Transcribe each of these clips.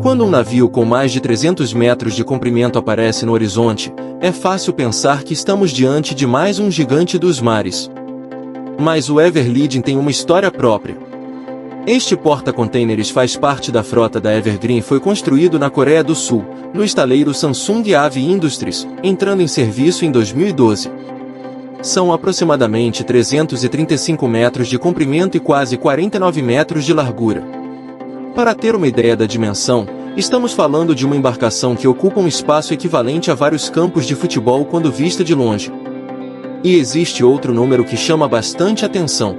Quando um navio com mais de 300 metros de comprimento aparece no horizonte, é fácil pensar que estamos diante de mais um gigante dos mares. Mas o Everleading tem uma história própria. Este porta-contêineres faz parte da frota da Evergreen e foi construído na Coreia do Sul, no estaleiro Samsung Heavy Industries, entrando em serviço em 2012. São aproximadamente 335 metros de comprimento e quase 49 metros de largura. Para ter uma ideia da dimensão, estamos falando de uma embarcação que ocupa um espaço equivalente a vários campos de futebol quando vista de longe. E existe outro número que chama bastante atenção.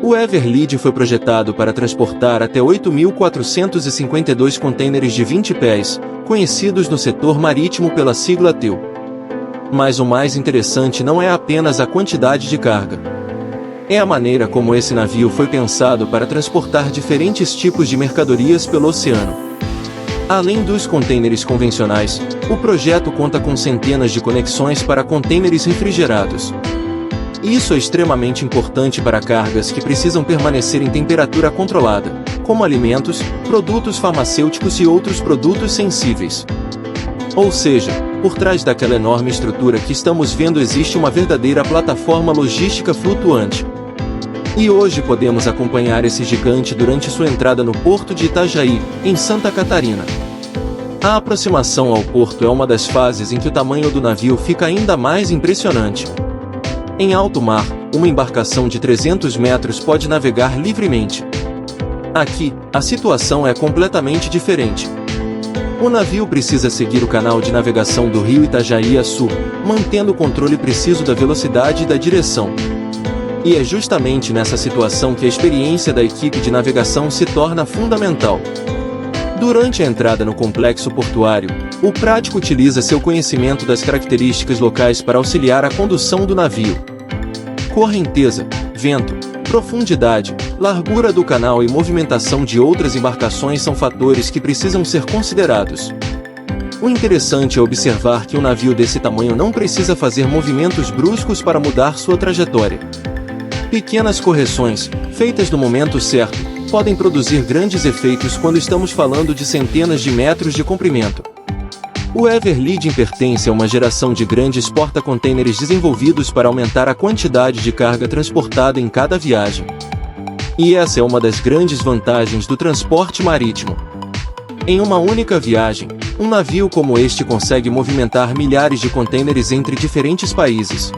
O Everleading foi projetado para transportar até 8.452 contêineres de 20 pés, conhecidos no setor marítimo pela sigla TEU. Mas o mais interessante não é apenas a quantidade de carga. É a maneira como esse navio foi pensado para transportar diferentes tipos de mercadorias pelo oceano. Além dos contêineres convencionais, o projeto conta com centenas de conexões para contêineres refrigerados. Isso é extremamente importante para cargas que precisam permanecer em temperatura controlada, como alimentos, produtos farmacêuticos e outros produtos sensíveis. Ou seja, por trás daquela enorme estrutura que estamos vendo existe uma verdadeira plataforma logística flutuante. E hoje podemos acompanhar esse gigante durante sua entrada no porto de Itajaí, em Santa Catarina. A aproximação ao porto é uma das fases em que o tamanho do navio fica ainda mais impressionante. Em alto mar, uma embarcação de 300 metros pode navegar livremente. Aqui, a situação é completamente diferente. O navio precisa seguir o canal de navegação do rio Itajaí a sul, mantendo o controle preciso da velocidade e da direção. E é justamente nessa situação que a experiência da equipe de navegação se torna fundamental. Durante a entrada no complexo portuário, o prático utiliza seu conhecimento das características locais para auxiliar a condução do navio. Correnteza, vento, profundidade, largura do canal e movimentação de outras embarcações são fatores que precisam ser considerados. O interessante é observar que um navio desse tamanho não precisa fazer movimentos bruscos para mudar sua trajetória. Pequenas correções, feitas no momento certo, podem produzir grandes efeitos quando estamos falando de centenas de metros de comprimento. O Everleading pertence a uma geração de grandes porta-contêineres desenvolvidos para aumentar a quantidade de carga transportada em cada viagem. E essa é uma das grandes vantagens do transporte marítimo. Em uma única viagem, um navio como este consegue movimentar milhares de contêineres entre diferentes países.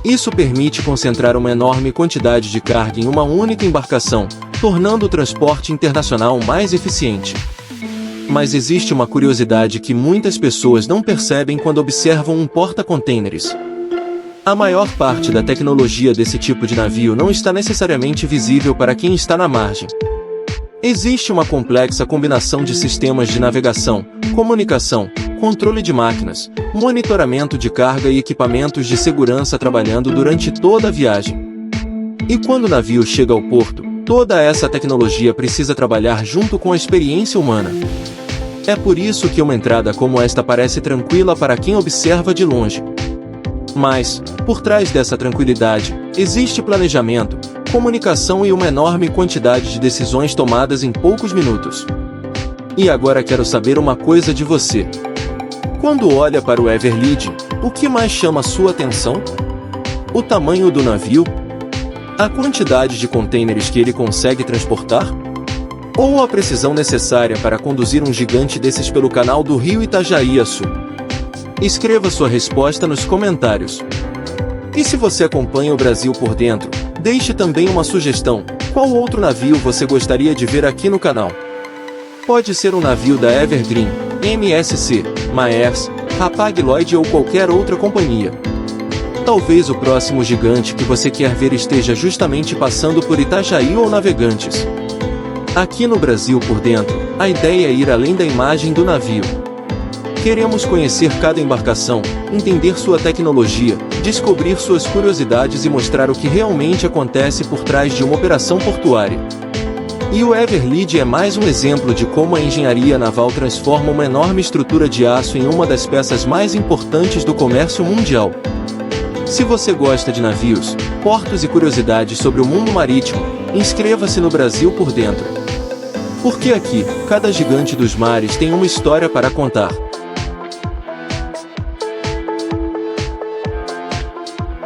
Isso permite concentrar uma enorme quantidade de carga em uma única embarcação, tornando o transporte internacional mais eficiente. Mas existe uma curiosidade que muitas pessoas não percebem quando observam um porta-contêineres. A maior parte da tecnologia desse tipo de navio não está necessariamente visível para quem está na margem. Existe uma complexa combinação de sistemas de navegação, comunicação, controle de máquinas, monitoramento de carga e equipamentos de segurança trabalhando durante toda a viagem. E quando o navio chega ao porto, toda essa tecnologia precisa trabalhar junto com a experiência humana. É por isso que uma entrada como esta parece tranquila para quem observa de longe. Mas, por trás dessa tranquilidade, existe planejamento, comunicação e uma enorme quantidade de decisões tomadas em poucos minutos. E agora quero saber uma coisa de você. Quando olha para o Everleading, o que mais chama sua atenção? O tamanho do navio? A quantidade de contêineres que ele consegue transportar? Ou a precisão necessária para conduzir um gigante desses pelo canal do rio Itajaí a sul? Escreva sua resposta nos comentários. E se você acompanha o Brasil por dentro, deixe também uma sugestão. Qual outro navio você gostaria de ver aqui no canal? Pode ser um navio da Evergreen, MSC, Maersk, Hapag-Lloyd ou qualquer outra companhia. Talvez o próximo gigante que você quer ver esteja justamente passando por Itajaí ou Navegantes. Aqui no Brasil por dentro, a ideia é ir além da imagem do navio. Queremos conhecer cada embarcação, entender sua tecnologia, descobrir suas curiosidades e mostrar o que realmente acontece por trás de uma operação portuária. E o Everleading é mais um exemplo de como a engenharia naval transforma uma enorme estrutura de aço em uma das peças mais importantes do comércio mundial. Se você gosta de navios, portos e curiosidades sobre o mundo marítimo, Inscreva-se no Brasil por Dentro. Porque aqui, cada gigante dos mares tem uma história para contar.